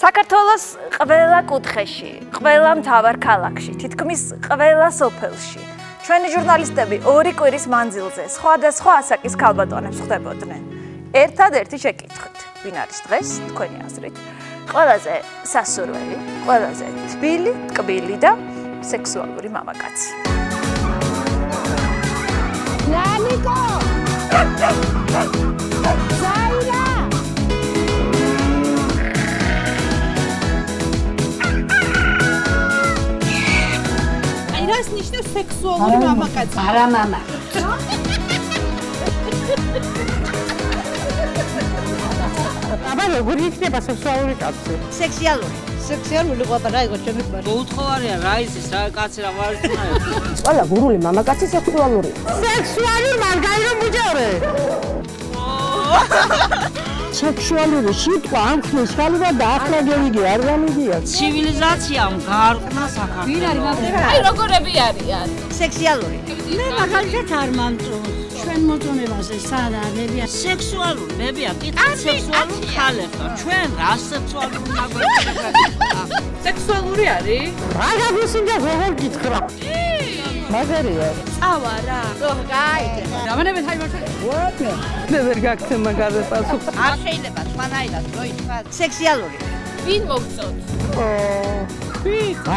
საქართველოს ყველა კუთხეში, ყველა მთავარ ქალაქში, თითქმის ყველა სოფელში ჩვენი ჟურნალისტები ორი კვირის მანძილზე სხვადასხვა ასაკის ქალბატონებს ხვდებოდნენ. ერთადერთი შეკითხვით, ვინ არის დღეს თქვენი აზრით ყველაზე სასურველი, ყველაზე თბილი, ტკბილი და სექსუალური მამაკაცი? ნანიკო! ზაირა! Რას ნიშნავს სექსუალური მამაკაცი? არა მამა. აბა როგორი იქნება სექსუალური კაცი? სექსუალური ყვაპარა იყო ჩემი ყვარი. უთხოვარია რა იცის რა კაცი რა ვარჯუნაა. ყველა გურული მამაკაცი სექსუალური. სექსუალური მარგაირო მუჯორე. სექსუალური სიტყვა ამ ხნის ხალხმა დაახლა გევიგე არ გამიგია. ცივილიზაციამ გაარყნა საქართველო. ვინ არის მაგდერა? აი როგორები არიან? სექსუალური. მე მაგალითად არ მამწონს. ჩვენ მოწონებაზე სად არებია სექსუალური ბებია კითხეთ სექსუალური ხალხო. ჩვენ რა სექსუალური მაგვერდება? სექსუალური არის? რა გაგუსინდა როგორ გითხრა? მაგარია. წავა რა. გაიგე. დამანებეთ აი მართლა. მე ვერ გაგცე მაგაზე პასუხი. არ შეიძლება სხვანაირად მოიწვა. სექსუალური. ვინ მოგწონთ?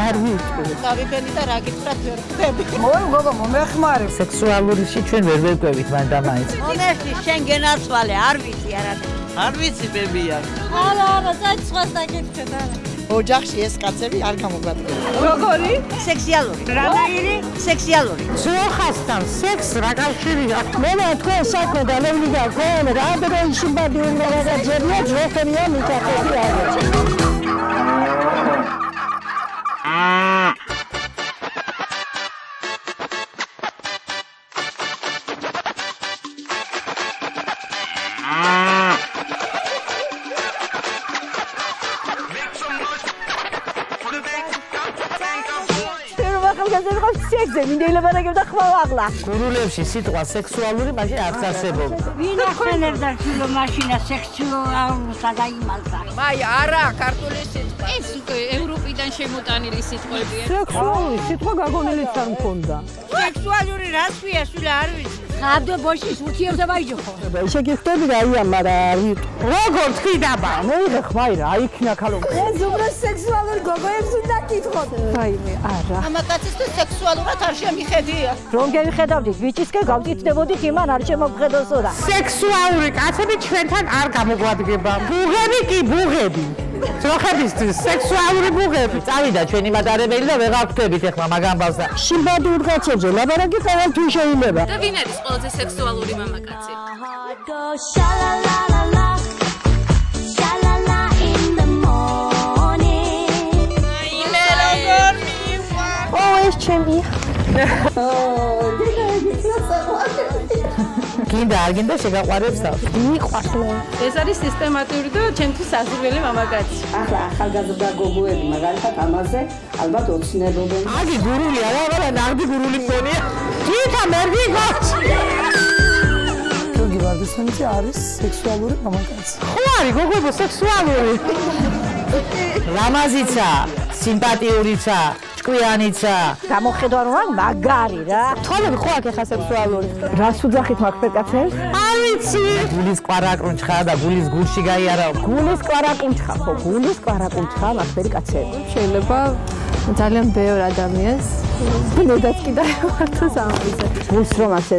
არ ვიცი. დავიფენი და რა გითხრათ ვერ ხვდები. მოი გოგო მომეხმარე. სექსუალურში ჩვენ ვერ ვერკვევით მან და მაინც. მომეხი შენ გენაცვალე არ ვიცი არადა. არ ვიცი ბებია. არა, საერთოდ დაგეკითხეთ არა. ოჯახში ეს კაცები არ გამოგვადგენ. როგორი? სექსუალური. რანაირი? სექსუალური. ძოხასთან სექს რა კავშირია? მე თქვენ საქმე დალევნი და თქვენ რა დროში ბადი უნდა რაღაცებია ძოხერია მიწახები არის. გურულებში სიტყვა სექსუალური მაშინ არც არსებობს. ვინ ახსენებდა შილო მაშინა სექსუალურსა და იმალსა? აი არა, ქართული სიტყვა. ეს უკვე ევროპიდან შემოტანილი სიტყვებია. სექსუალური სიტყვა გაგონილიც არ მქონდა. სექსუალური რას ქვია სულ არ ვიცი. ხადო ბოშის უთიერთობა იჯახო. შეგიხდები რა ია, მაგრამ არ ვიცი. როგორ თქვი დაბა? მოიღე ხმაი რა, იქნა ქალო. ეს უბრალოდ სექსუალური გოგოებს უნდა კითხოთ. რაიმე, არა. მამაკაცისთვის სექსუალურად არ შემიხედია. რომ გეხედავდით, ვიჭისკენ გავკითხდებოდით იმან არ შემოგხედოსო რა. სექსუალური კაცები ჩვენთან არ გამოგვადგება. ბუღები კი ბუღები. ძოხებისთვის სექსუალური ბუღები. წავიდა ჩვენი მატარებელი და ვეღარ ხვდებით ახლა მაგ ამბავს და სიმბადურ კაცებზე ლაბარაკი ყოველთვის შეიძლება. და ვინ არის ყველაზე სექსუალური მამაკაცი? ეს ჩემი. გინდა არ გინდა შეგაყვარებს და მიყვარს. ეს არის სისტემატიური და ჩემთვის სასურველი მამაკაცი. ახლა ახალგაზრდა გოგოები მაგალითად ამაზე ალბათ ოცნებობენ. აგი გურული არა, ნარდი გურული მგონია. თვითონ მერგი გოც. გოგი ვარდისონიძე არის სექსუალური მამაკაცი. ხო არის გოგოებო სექსუალური. ლამაზიცა, სიმპათიურიცა, ჭკვიანიცა. გამოხედვა რომ მაგარი რა. თვალები ხო აქ ახლა სექსუალური. რას უძახით მაგ ფერკაცებს? არ ვიცი. გულის კვარაკუნჩხა და გულის გულში გაიარა. გულის კვარაკუნჩხა ხო, გულის კვარაკუნჩხა მაგ ფერკაცები. შეიძლება ძალიან ბევრ ადამიანს ბუნებაც კი დაემართოს ამაზე. გულს რომ ასე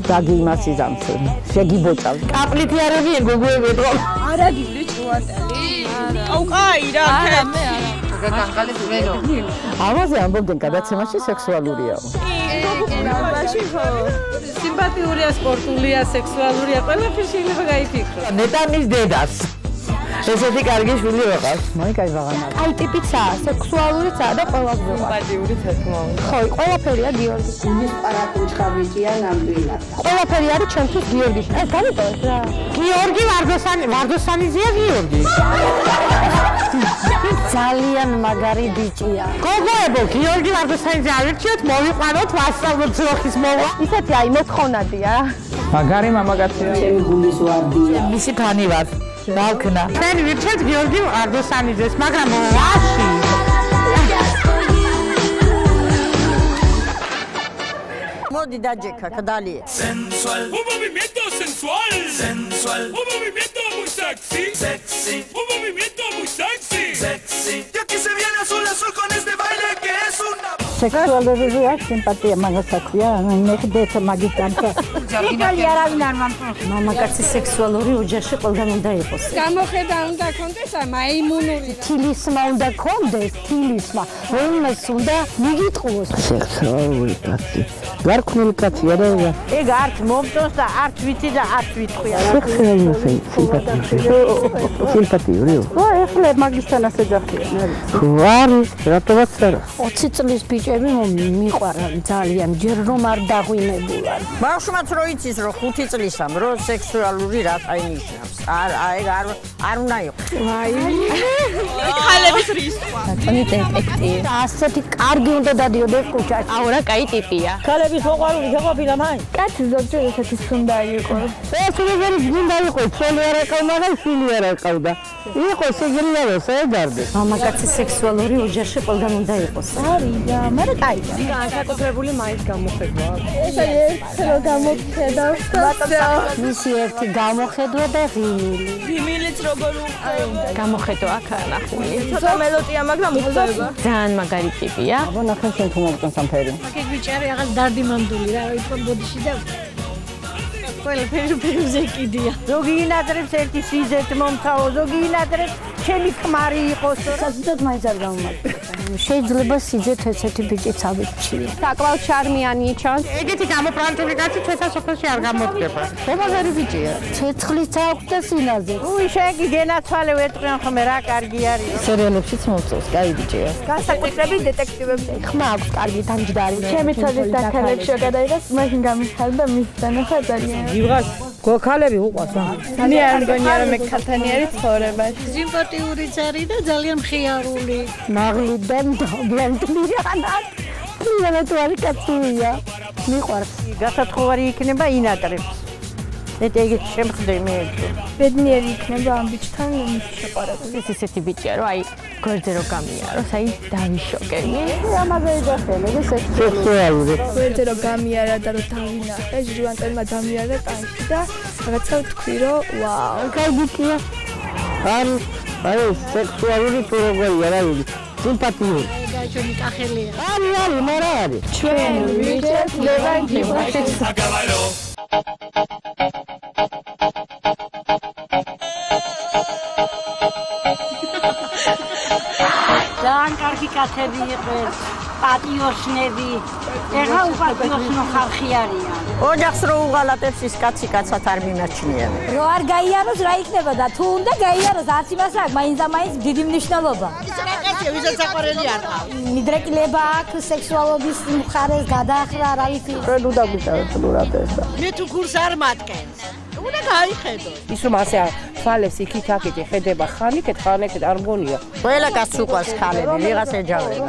დაგიმას იზამს, შეგიბოჭავ. კაპლითი არებიან გოგოები ეთქო. არა გივლი ჭუანტელი. აუკაი რა მე არა. გაგანყალეს ველო. ამაზე ამბობდნენ გადაცემაში სექსუალურია. ბაში ხო. სიმპათიურია, სპორტულია, სექსუალურია, ყველაფერი შეიძლება გაიფიქრო. ნეტამის დედას. ესეთი კარგი შვილი ვიყავს. მოიკაი ვაღანა. აი ტიპიცაა, სექსუალურიცაა და ყველაფერი. სიმპათიური თქმა უნდა. ხო, ყველაფერია გიორგი. ის პარაკუნჩხა ვიჭია ნამდვილად. ყველაფერი არის ჩემთვის გიორგის. ეს გამიტოვეთ რა. გიორგი ვარდოსანიძეა გიორგი. ძალიან მაგარი ბიჭია. გოგოებო, გიორგი ვარდოსანიძე ავირჩიოთ, მოვიყვანოთ ვასწავლოთ ძროხის მოვა. ისეთი აი მოთხოვნადია. მაგარი მამაკაცია. ჩემი გულის ვარდია. მისი ფანი ვარ. დავქნა. ჩვენ ვირჩევთ გიორგი არდოსანიძეს, მაგრამ რაში? მოდი დაჯექა, კდალია. Sensual, un movimiento sensual. Sensual, un movimiento muy sexy. Sexy, un movimiento muy sexy. Sexy, y aquí se viene azul azul con este baile que es una... სექსუალურია სიმპათია მაგას აქვია, მეხდეთ მაგისთან. იკალი არავინ არ მომწონს. მამაკაცის სექსუალური ოჯახში ყველგან უნდა იყოს. გამოხედა უნდა კონდეს მაიმუნური. თილისმა უნდა კონდეს, თილისმა. რომელს უნდა მიგიტყუოს. სექსუალური კაცი. გარკვეული კაცი არა. ეგ არც მომწონს და არც ვიცი და არც ვიტყვია. სექსუალური სიმპათიური. ეხლა მაგისთან ასე ჯახია. ვარი, რატომაც არა. 20 წლის ბიჭები მიყვარან ძალიან, ჯერ რომ არ დაღვინებულან. ბავშვმაც რო იცის რომ 5 წლისამ რო სექსუალური რას აინიშნავს. არ უნდა იყოს. ვაი. ხალების რისკვა. ბატონი დეტექტივი. ასეთი კარგი უნდა დადიოდეს კუჩაში. აურა კაი ტიპია. ხალების მოყვარული შეყოფილა მაინც. კაცი ზოგჯერ ესეთი უნდა იყოს. ეს როგორი უნდა იყოს? ცოლი არ აკავდა და შვილი არ აკავდა. იყო სიგრილარო საერთოდ. მამაკაცის სექსუალური ოჯახში ყველგან უნდა იყოს. არია, მაგრამ კაია. განსაკუთრებული მაინც გამოხედვა. ეს ერთხელ გამოხედავს და მისი ერთი გამოხედვა და ღიმილი. ღიმილიც როგორ უნდა გამოხედო აქ ნახული. ცოტა მელოდია, მაგრამ უხდება. ძალიან მაგარი ტიპია. აბა ნახე შენ თუ მომწონს ამ ფერი. მაგ ბიჭარი რაღაც დარდიმამდული რა, იყო ბოდიში და ყველაფერი ფერზე კიდია. ზოგი ინადრებს ერთი სიზეთ მომთაო, ზოგი ინადრებს ჩემი ქმარი იყოს. სასწრაფოდ მაინც არ გამომაქვს. შეიძლება სიზეთ ესეთი ბიჭიც ავიჩიო. საკმაოდ შარმიანი ჩანს. ეგეთი გამოპრანტული კაცი ჩვენთან სოფელში არ გამოდგება. შემაღალი ბიჭია. ცეცხლიც აქვს და სინაზე. უი შეგი გენაცვალე ვეტყვიან ხომ რა კარგი არის. სერიალებშიც მომწონს, კაი ბიჭია. განსაკუთრებით დეტექტივებში. ხმა აქვს კარგი დამჯდარი. ჩემი ცოლის დაქალებში გადაიღეს, მაშინ გამიხარ და მისთან ხა ძალიან. იღას გოქალები უყვას. მე არ მგონია რომ მე ქალთანიერი ცხოვრებაში. სიმპათიურიც არის და ძალიან მხიარული. მაღლიდან დაბლანტლიანად. ლიანად ვარი კაცია. მიყვარს. გასათხოვარი იქნება ინატრებს. ეგ შემხდე მე. ბედნიერი იქნება ამ ბიჭთან შეყარება. ეს ესეთი ბიჭია რომ აი გვერდზე რო გამიაროს, აი დავიშოკები. ამაზე დახელე და სექსუალური. გვერდზე რო გამიარა და რო დავინახე, ჟურნალისტმა დამიარა ტანში და რაღაცა თქვი რომ ვაუ, კაი ბიჭია. აი სექსუალური თუ როგორია რა ვიცი. სიმპათიური. გაჩვენი კახელია. არის, მარა არის. ჩვენ ვიჭერთ ლევანტიმაშიც. ძალიან კარგი კაცები იყვნენ, პატიოსნები. ეხლა უპატიოსნო ხალხი არიან. ოჯახს რო უღალატებს ის კაცი კაცად არ მიმაჩნია. რო არ გაიაროს რა იქნება და თუ უნდა გაიაროს არც იმას აქვს, მაინც და მაინც დიდი მნიშვნელობა. კაცი ვისაც საყვარელი არ ყავს. მიდრეკილება აქვს სექსუალობის მხარეს გადაახრა რა იცი. ჩვენ უნდა გვიტანოთ ესა. მე თუ გულს არ მატკენს. უნდა გაიხედო. ის რომ ასე თვალებს იქით-აქეთ ხედება ხანიკეთ არ მგონია. ყველა კაცს უყვარს ხალები, ვიღაც ეჯავება.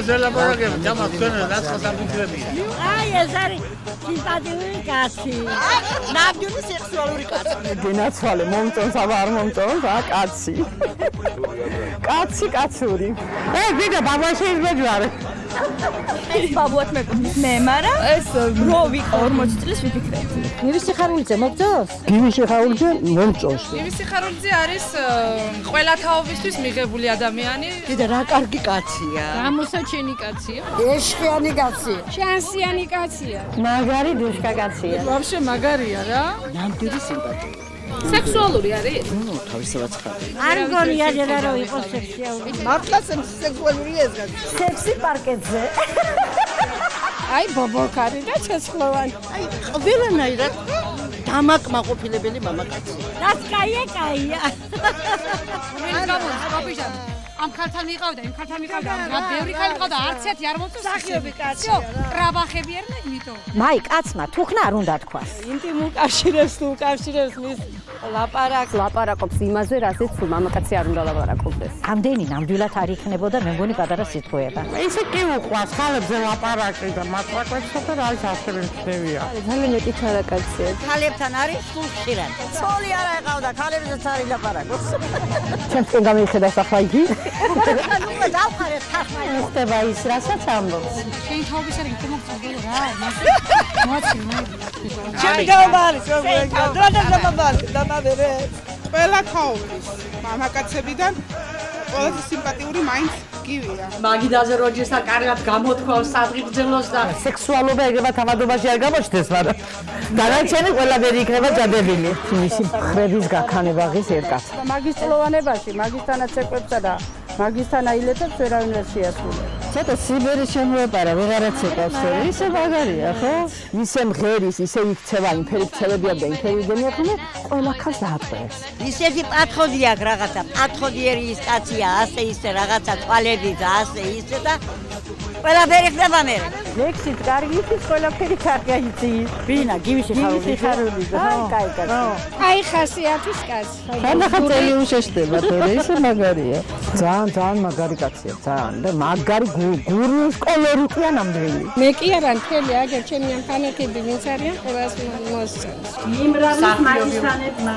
ზელაპარაკები, დამა თქვენ რაცხას არ გიქრებია. აი ეს არის სიმპათიური კაცი. ნამდვილი სექსუალური კაცი. გენაცვალე მომწონს, აბა არ მომწონს, კაცი. კაცი კაცური. ვიდა ბაბა შეიძლება ეს ბაბუათ მეკუთვნის მე, მაგრამ ეს რო ვიყო 40 წლის ვიფიქრეთ. გივისი ხარულიძე მოგწონს? გივისი ხარულიძე მომწონს. გივისი ხარულიძე არის ყველა თაობისთვის მიღებული ადამიანი. და რა კარგი კაცია. გამოსაჩენი კაცია. ეშხიანი კაცია. შანსიანი კაცია. მაგარი დუშკა კაცია. ვაფშე მაგარია რა. ნამდვილი სიმპათია. სექსუალური არის? თავისებაც ხარ. არ მგონია ჯერა რომ იყოს სექსუალური. მართლა სექსუალური ეს კაცი. სექსი პარკეტზე. აი ბობოკარი და ცეცხლოვანი. აი ყველანაირად დამაკმაყოფილებელი მამაკაცია. რაც კაია კაია. რომელი გამოდის, ბაბიჟანი? ამ ხალთან მიყავდა, იმ ხალთან მიყავდა, რა ბევრი ხალი მიყავდა, არც ერთი არ მოწევს. სახიობი კაცია რა. ტრაბახები არიან, იმიტომ. მაი კაცმა თუხნა არ უნდა თქვას. ინტიმურ კავშირებს თუ უკავშირებს მის ლაპარაკობს იმაზე, რასაც მამაკაცი არ უნდა ლაპარაკობდეს. ამდენი ნამდვილად არ იქნებოდა, მე მგონი პატარა სიტყვება. ისე კი უყვას ხალებზე ლაპარაკი და მათლაკეთსა და რა ის ასევე ხდებია. ძალიან მეტი ჩარაკაცია. ქალებთან არის სულ ხშირად. ცოლი არ აიყავდა, ქალებზეც არ ილაპარაკოს. ჩემს გამიხედა ახლა იგი. ნუ დავხარეთ ხახმა. ხდება ის, რასაც ამბობს. შენ თაობის არ გიმოგწოდე რა. მოაცი მე. ჩემი გამარის დროდადაბალი დამაბერე. ყველა თაობის მამაკაცებიდან ყველაზე სიმპათიური მაინც გივია. მაგიდაზე როჯესა კარგად გამოთქვავს სადღეგრძელოს და სექსუალობა ეგრევე თავადობაში არ გამოჩნდეს, მაგრამ დანარჩენი ყველაფერი იქნება ჯადებული. მისი ხრების გაქანება ღირს ერკაც. მაგის წლოვანებაში, მაგისთანაც ეკვებსა და მაგისთან აილეთებს ვერავინ ვერ შეასრულებს. ცოტა სიბერი შემოეპარა, ვეღარაც ეკავს. ისე მაგარია, ხო? ისე მღერის, ისე იქცევა, იმფერი ქცევებია და იმფერი იდენია ხოლმე, ყველა ქალს დაატყვევს. ისეთი პათხოდი აქვს რაღაცა, პათხოდიერი ის კაცია, ასე ისე რაღაცა თვალები და ასე ისე და ყველაფერი ხდება მე. ლექსით კარგი ის ყველაფერი კარგია იცის. ბინა, გივიში ხარული და ხო? კაი, კაი. აი ხასიათის კაცი. ხანდახან წელი უშეშდება, თორე ისე მაგარია. ძალიან მაგარი კაცია, ძალიან და მაგარი გურის კოლორიტია ნამდვილი. მე კი არა მთელი აგერ ჩემი ამ ხანეთები ვინც არიან ყველას მოსწონს. იმრანის მაგისტრანებმა.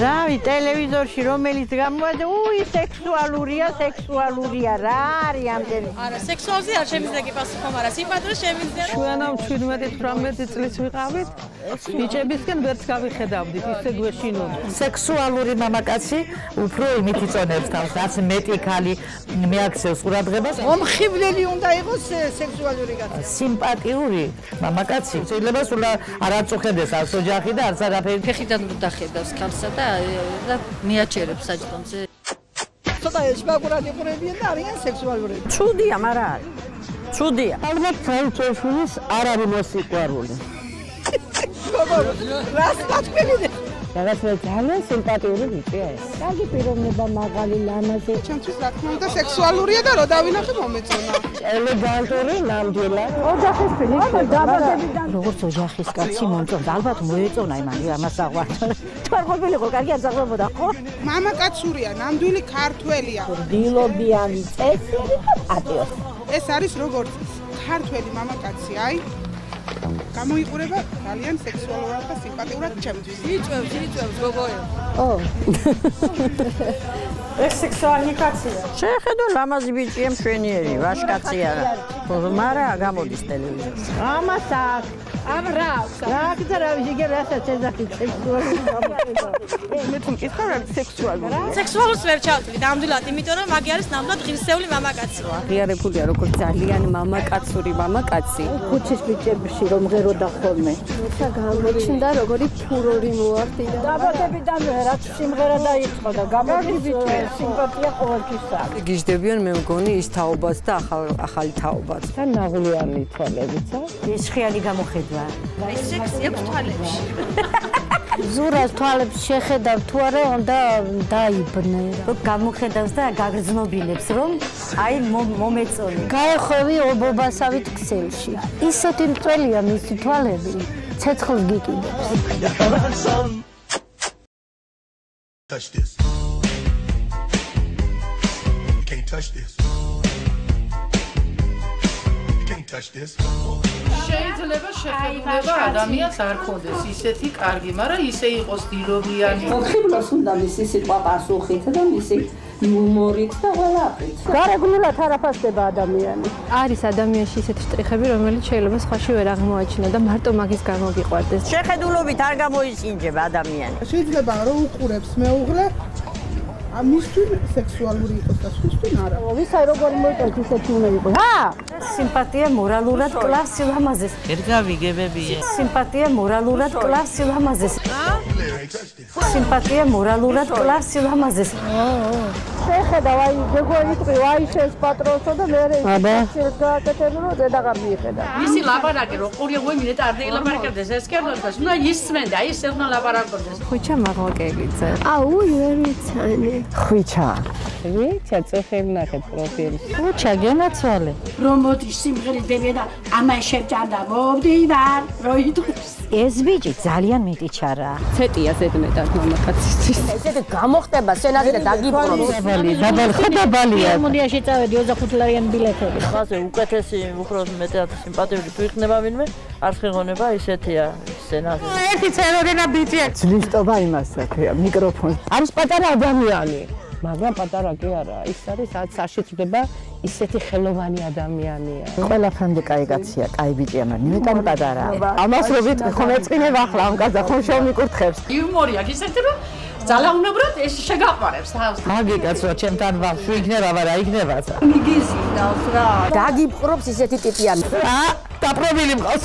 რავი, ტელევიზორში რომელიც გამოადა, სექსუალურია, რა არის ამდენი? არა, სექსუალზე არ შემიძლია კი პასუხო, მაგრამ სიმპათიას შემიძლია. ჩვენამ 17-18 წლის ვიყავით, ბიჭებისგან ვერც გავიხედავდით, ისე გვეშინოდა. სექსუალური მამაკაცი უფრო იმით იწონებს თავს, რაც მეტი ქალი მეაქცევს ყურადღებას. მომხიბლელი უნდა იყოს სექსუალური კაცი. სიმპათიური მამაკაცი შეიძლება სულ არ აწუხებდეს არც ოჯახი და არც არაფერი. ფეხიდან დახედავს ქალსა და მიაჩერებს საჭმელზე. ცოტა შბაგურად იყურებიან და არიან სექსუალურები. ჩუდია, მაგრამ არის. ჩუდია. ალბათ საერთაშორის არ არის მოსიყვარული. რას თქვენიდი? რაღაც ძალიან სიმპათიური ბიჭია ეს. კარგი პიროვნება, მაღალი, ლამაზი. ჩემთვის რა თქმა უნდა სექსუალურია და რო დავინახე მომეწონა. ელეგანტური, ნამდვილად. ოჯახის ფილმი. დაბადებიდან. როგორც ოჯახის კაცი მომწონს, ალბათ მოეწონა იმან ამას აღვარდა. თუ არ ყოფილიყო, კარგი არ ზაღლებოდა, ხო? მამაკაცურია, ნამდვილი ქართველია. დილობიანი წესი და პატიოსი. ეს არის როგორც ქართველი მამაკაცი, აი გამოიყურება ძალიან სექსუალურად და სიმპათიურად ჩემთვის. იწევს გოგოე. ეს სექსუალური კაცია. შეხედო ლამაზი ბიჭია, მშვენიერი, ვაშკაცია. მაგრამ გამოდის ტელევიზორში. ამას აქ. ამ რა აქვს? რა აქვს და რა ვიჟიგე რასაც ეძახი სექსუალური მამაკაცია. მე თუ მკითხავ რა სექსუალური. სექსუალურს ვერ ჩავთვლი, ნამდვილად, იმიტომ რომ მაგი არის ნამდვილად ღირსეული მამაკაცი. აღიარებულია როგორც ძალიან მამაკაცური მამაკაცი. ქუჩის ბიჭებში რომ ღეროდა ხოლმე. როცა გამოჩნდა როგორი ფურორი მოახდინა. დაბადებიდან რაც სიმღერა დაიწყო და გამოდის სიმპათია ყოველთვის აქვს. გიждდებიან მე მგონი ის თაობაც და ახალი თაობაც. და ნაღლიანი თვალებიც აქვს. ეს ხიალი გამოხედვა. აი სექსი აქვს თვალებში. ზურას თვალებს შეხედავ თუ არა უნდა დაიბნე. გამოხედავს და გაგრძნობილებს რომ აი მომეწონე. გაეხოვი ობობასავით ქსელში. ისეთი მწველია მისი თვალები, ცეცხლს გიკიდებს. Touch this. You can't touch this. You can't touch this. შეიძლება შეხედულება ადამიანს არ ქონდეს ისეთი კარგი, მაგრამ ისე იყოს დილობიანი. მოხიბლოს უნდა მისი სიტყვა პასუხით და მისი იუმორით და ყველაფრით. გარეგნულად არაფასდება ადამიანი. არის ადამიანში ისეთი შტრიხები, რომელიც შეიძლება სხვაში ვერ აღმოაჩინა და მარტო მაგის გამო გიყვარდეს. შეხედულობით არ გამოისინჯება ადამიანი. შეიძლება რომ უყურებს მეუღლე ამისთვის სექსუალური იყოს და სხვისთვის არა. ვისა როგორ მოიწევს ისეთი უნდა იყოს. სიმპათია მორალურად კლავს სილამაზეს. ვერ გავიგებებია. სიმპათია მორალურად კლავს სილამაზეს. სიმპათია მორალურად კლავს სილამაზეს. შეხედა აი გეგოიტყვი აი შეს პატრონსო და მე ეს გააკეთებო რომ ზედაღარ მიეხედა ისი ლაპარაკი რო ყურია ვემინე და არდი ლაპარაკდეს ეს კერდოს უნდა ისმენდა ის ერნა ლაპარაკობდეს ხუჩა მაღალკეგიძე აუ ვერიცანი ხვიჩა წეხები ნახეთ პროფილს ხუჩა გენაცვალე რომ მოდი სიმღერის ბებია და ამან შევჭარდა მოვდივარ რო იტყვის ეს ბიჭი ძალიან მეტიჩარა ცეტია ზედმეტად მამაკაცისთვის ესეთი გამოხდება სენაზე დაგიბრუნოს დაბალია მუნიაში წავედი 25 ლარიანი ბილეთები ხაზე უკეთესი უხროს მეტად სიმპათიური თუ იქნება ვინმე არ ხეღონება ისეთია სცენაზე ერთი წეროდენა ბიჭი ძლისტობა იმას აქია მიკროფონს არის პატარა ადამიანი მაგრამ პატარა კი არა ის არის რაც აშეცდება ისეთი ხელოვანი ადამიანია ყველაფერმდე კაი კაცია კაი ბიჭია მაგრამ ნეტარ პატარაა ამას რო ვიტყვი ხომ ეწყინებ ახლა ამ კაცს ხომ შევმიკურთხებს იუმორი აქვს ისეთი რომ ძალაუნებრად ეს შეგაყვარებს თავს მაგიკაც რა ჩემთან ვახში იქნება რა იქნება მიგიზინავს რა დაგიპყრობს ისეთი ტიპიანი დაპრობილი მყავს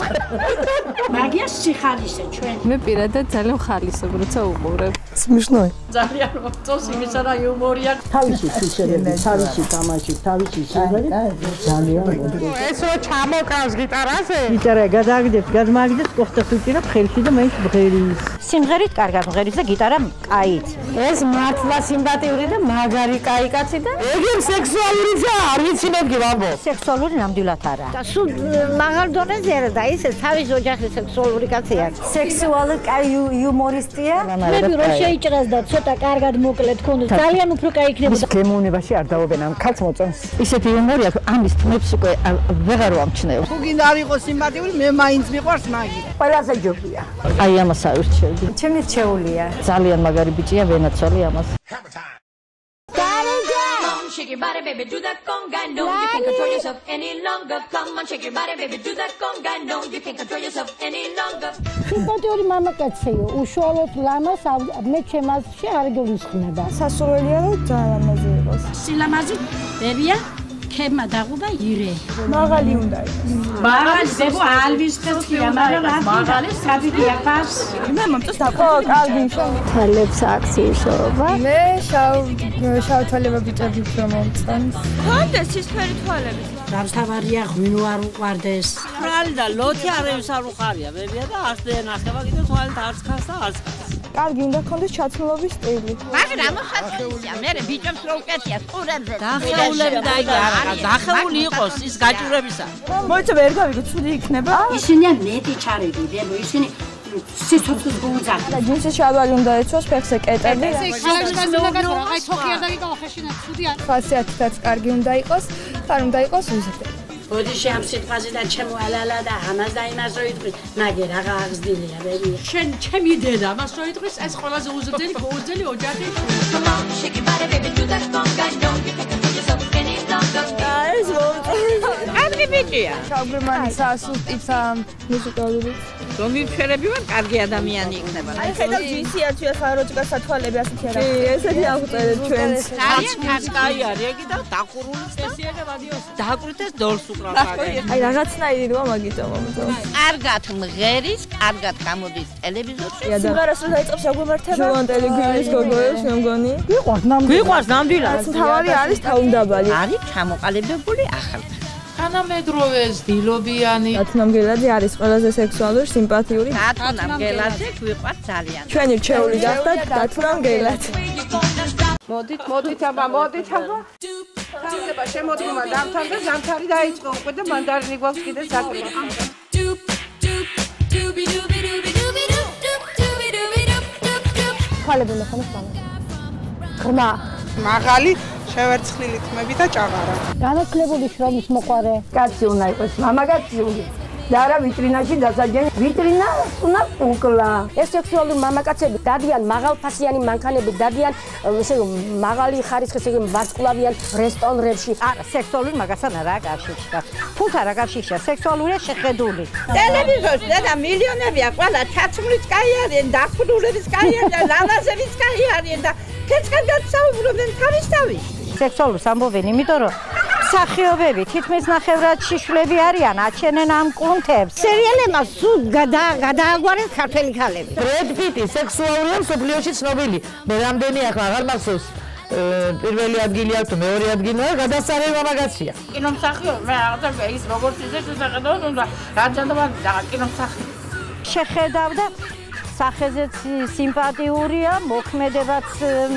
მაგია სიხალისე ჩვენ მე პირადად ძალიან ხალისებ როცა უყურებ смешной ძალიან მოწონს იმისა რა იუმორია თავისი შეშერები თავისი თამაში თავისი შეშერები ძალიან ეს რო ჩამოკავს გიტარაზე გიტარა გადააგდებს გადმააგდებს კოხტაფიჭი და ხელში და მაინც ბღერის სიმღერით კარგად ბღერის და გიტარა კაით ეს მართლა სიმპათიური და მაგარი კაი კაცი და ეგრე სექსუალური ძა არ ვიცინებდი ვამბო სექსუალური ნამდვილად არა და სულ მაღალ დონეზე არა და ისე თავის ოჯახის სექსუალური კაცია სექსუალური კაი იუმორისტია მე რო შეიჭრას და ცოტა კარგად მოკლედ ქონდეს ძალიან უფრო კაი იქნება და გემოვნებაში არ დაობენ ამ ქალს მოწონს ისეთი იუმორია ამის თმებს უკვე ვეღარ ვამჩნევ თუ გინდა არ იყოს სიმპათიური მე მაინც მიყვარს მაგი ყველაზე ჯობია აი ამას ავირჩევდი ჩემი რჩეულია ძალიან მაგარი ბიჭია ვენაცვალე ამას Shake your body, baby, do that conga. No, you can't control yourself any longer. Come on, shake your body, baby, do that conga. No, you can't control yourself any longer. სიმპათიური მამაკაცია, უშუალოდ ლამას მე ჩემასში არ გულისხმება. სასურველია რომ ძალიან ლამაზი იყოს. სილამაზი ბებია ქებმა დაღუდა ირე. მაღალი უნდა იყოს. მაღალი ზებო ალვის ხეთქია, მაგრამ მაღალი საბიდია ფას. მე მომწონს და ხო, კარგი შენ. თელებს აქციისობა. მე შავ თვალება ბიჭები უფრო მომწონს. კონდეს ცისფერი თვალები. გამთავარია ღვინო არ უყვარდეს. ბრალი და ლოთი არავის არ უყარია ბებია და არც დენახება კიდე თვალით არც ხას და არც კარგი უნდა ქონდეს ჩაცმულობის სტილი. მაგრამ ხათქია, მე ბიჭებს რო უკეთია ყურებზე. დახეულები დაიგარა, დახეული იყოს ის გაჭირებისა. მოიცა ვერ გავიგო, ცუდი იქნება. ისინი მეტი ჩარები, ბებო, ისინი სიცოცხლის გუძა. და ჯინსის შალვარი უნდა ეცვას, ფეხზე კეტები. ხასიათითაც კარგი უნდა იყოს, ხარ უნდა იყოს უზრდელი. ბოდიში ამ სიტყვაზე და ჩემო ალალა და ამას და იმას რო იტყვის, მაგერ აღა აღზრდილია, ბები. შენ ჩემი დედა ამას რო იტყვის, ეს ყველაზე უზრდელი გოუძელი ოჯახი. Shake your body, baby, do that conga. No, you can't control yourself any longer. ეს კარგი ბიჭია. შავგრემანის ასუსტიცა მუსიკალური. რომიმშერები ვარ, კარგი ადამიანი იქნება. აი ხედავ ჯინსია თუ ხაროჭკას თვალები ასეთი არა. ესეთი აღწერეთ ჩვენს. კაცი კაი არის იგი და დახურული სტესიაგა ვადიოს. დააკვრიტეს დოლს უკრავს აგე. აი რაღაცნაირი როა მაგითო მომწონს. კარგად მღერის, კარგად გამოდის ტელევიზორში. სიმღერას რო დაიწყებს შეგვემართება. ჟუანტელი გვირის გოგოებს მე მგონი. გვიყვარს ნამდვილად. თავარი არის თავმდაბალი. არის ჩამოყალიბებული ახალგაზრდა. თანამედროვე დილობიანი. დათნამგელაძე არის ყველაზე სექსუალური, სიმპათიური. დათნამგელაძე გვიყვარს ძალიან. ჩვენი რჩეული გახდათ დათნამგელაძე. მოდით აბა. თავდება შემოდგომა დამთავრდა, ზამთარი დაიწყო უკვე და მანდარინი გვაქვს კიდე საკუთარ. თვალები მეხანას მამა. ღრმა, მაღალი, შევერცხლილი თმები და ჭაღარა. განათლებული შრომის მოყარე. კაცი უნდა იყოს, მამაკაცი. და არა ვიტრინაში დასაჯენ. ვიტრინა უნდა უკლა. ეს სექსუალური მამაკაცები დადიან მაღალფასიანი მანქანები, დადიან ესე მაღალი ხარისხის ესე ვარსკვლავიან რესტორნებში. არა, სექსუალური მაგასთან არა კავშირია. ფულთან რა კავშირია? სექსუალურია შეხედული. ტელევიზორში და მილიონებია, ყველა ჩაცმულიც კაი არიან, დახურულებიც კაი არიან, ლამაზებიც კაი არიან და კეცკადაც საუბრობენ თავისთავად. სექსუალურს ამბობენ, იმიტომ რომ მსახიობები თითქმის ნახევრად შიშვლები არიან, აჩენენ ამ კუნთებს. სერიალებმა სულ გადააგვარეს ქართველი ქალები. ბრედ პიტი სექსუალურია მსოფლიოში ცნობილი. მე რამდენი ახლა აღარ მახსოვს. პირველი ადგილი აქვს თუ მეორე ადგილია, გადასწრები მამაკაცია. კინომსახიობ მე რაღაცა ის როგორც ისე შეხედავთ უნდა რაჯანდობა კინომსახიობ. შეხედავდა სახეზეც სიმპათიურია, მოქმედებაც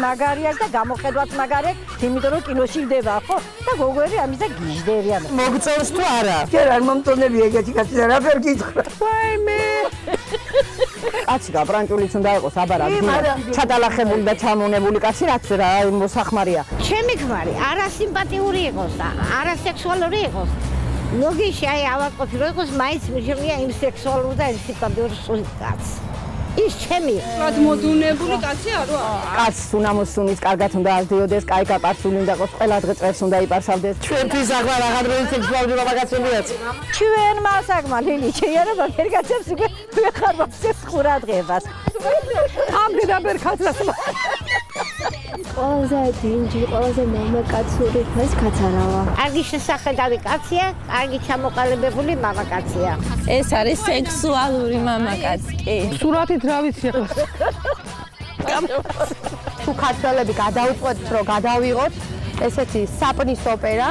მაგარი აქვს და გამოხედვაც მაგარი აქვს, იმიტომ რომ კინოში ვდება, ხო? და გოგოები ამის და გიჟდებიან. მოგწევს თუ არა? ჯერ არ მომწონები ეგეთი კაცი და რა ვერ გითხრა. ვაიმე. კაცი გაბრანჭულიც უნდა იყოს, აბარა, ჩატალახებული და ჩამონებული კაცი რაც რა მოსახმარია. ჩემი ქმარი არასიმპათიური იყოს და არასექსუალური იყოს. ლოგიში აი ავაყოფი რომ იყოს მაინც მიშევია იმ სექსუალურ და იმ სიმპათიურ კაცს. ის ჩემი მოდუნებული კაცი არა? კაცს უნამოსუნის კარგად უნდა აღდიოდეს, კაი გაპარსული უნდა იყოს, ყველა დღე წვერს უნდა იპარსავდეს. ჩვენთვის ახლა რაღაცა სექსუალური მამაკაცებიაც. ჩვენმა საკმა ლილი შეიარება ფერგაცებს უკვე ვეხარ ვაფსეს ხურადღებას. ამდენ აბერქაცას ყველაზე დინჯი, ყველაზე მამაკაცური ეს კაცარავა. კარგი შესახედავი კაცია, კარგი ჩამოყალიბებული მამაკაცია. ეს არის სექსუალური მამაკაცი. სურათით რა ვიცი. თუ ქართველები გადავწყვეტთ რომ გადავიღოთ ესეთი საპნის ოპერა,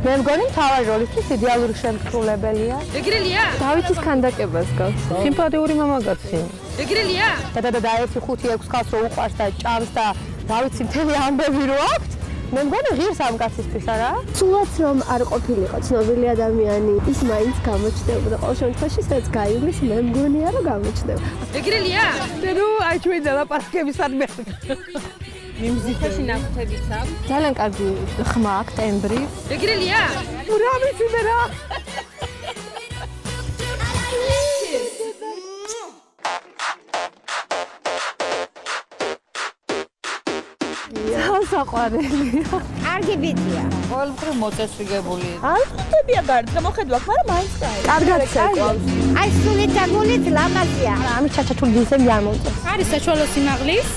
მე მგონი მთავარი როლისთვის იდეალური შემსრულებელია. ეგრელია? დავითის ქანდაკებას გავს. სიმპათიური მამაკაცი. ეგრელია? და 1-5-6 ხალხს რო უყვარს და ჭამს და რა ვიცი მთელი ამბები რო აქვს, მე მგონი ღირს ამ კაცისთვის არა? სულაც რომ არ ყოფილიყო ცნობილი ადამიანი, ის მაინც გამოჩნდებოდა. ყოველ შემთხვევაში, სადაც გაივლის, მე მგონია რომ გამოჩნდება. ეგრელია? ნუ აი ჩვენი ლაპარაკების ადმე. მიმზიდვაში ნახვთებიც აქვს. ძალიან კარგი ხმა აქვს, ტემბრი. ეგრელია? რა ვიცი მე რა? საყვარელია. კარგი ბიჭია. ყოველმხრივ მოწესრიგებული. არ ხვდებია გარეთ, გამოხედვა, მაგრამ მაინც კაი. კარგად შეკვავს. აი სულით და გულით ლამაზია. ამის ჩაჩაჩული ძინსები არ მომწონს. არის საშუალო სიმაღლის,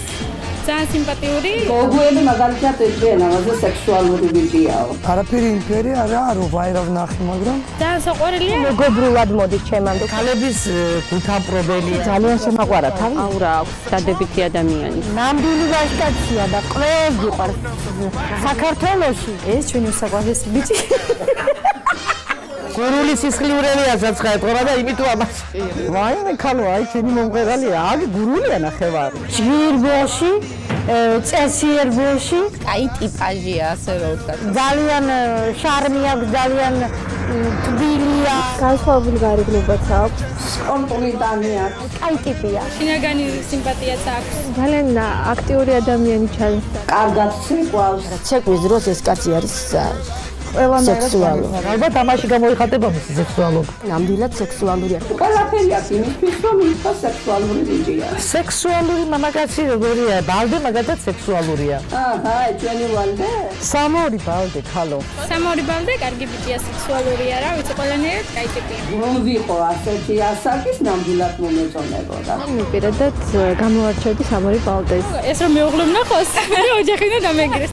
ძალიან სიმპათიური. გოგოები მაგალითად ეჭვიან ამაზე სექსუალური ბიჭიაო. არაფერი იმფერი არ ვაირავ ნახე, მაგრამ ძალიან საყვარელია. მეგობრულად მოდის ჩემამდე. ქალების გუთამპრობელია. ძალიან შემაყვარა თავი. აურა აქვს, დადებითი ადამიანი. ნამდვილი ვაჟკაცია და ყველს გიყვარს. საქართველოში ეს ჩვენი უსაყვარლესი ბიჭი. გურული სისხლიურელია საცხა ეთყობა და იმიტომ ამას. ვაიმე ქალო, აი ჩემი მომღერალია, აი გურულია ნახევარი. ჭირბოში, წესიერბოში, კაი ტიპაჟია, ასე რომ ვთქვა. ძალიან შარმი აქვს, ძალიან თბილია. განსხვავებული გარეგნობაც აქვს. სპონტანური აქვს. კაი ტიპია. შინაგანი სიმპათიაც აქვს. ძალიან აქტიური ადამიანი ჩანს. კარგად ცეკვავს. ცეკვის დროს ეს კაცი არის სექსუალური. ალბათ ამაში გამოიხატება მისი სექსუალობა. ნამდვილად სექსუალურია. ყველაფერი აქვს იმისთვის, რომ ის სექსუალური ბიჭია. სექსუალური მამაკაცი როგორია? ბალდე მაგათაც სექსუალურია. აჰა, ჩვენი ვალდე. სამორი ბალდე ქალო. სამორი ბალდე, კარგი ბიჭია, სექსუალურია რა, ვიცი ყველანაირად კაი ტიპია. რომ ვიყო ასეთი ასაკის ნამდვილად მომეწონებოდა. მიპირადად გამოვარჩევდი სამორი ბალდეს. ეს რომ მეუღლე ვნახოს, მე ოჯახი უნდა დამეგრეს.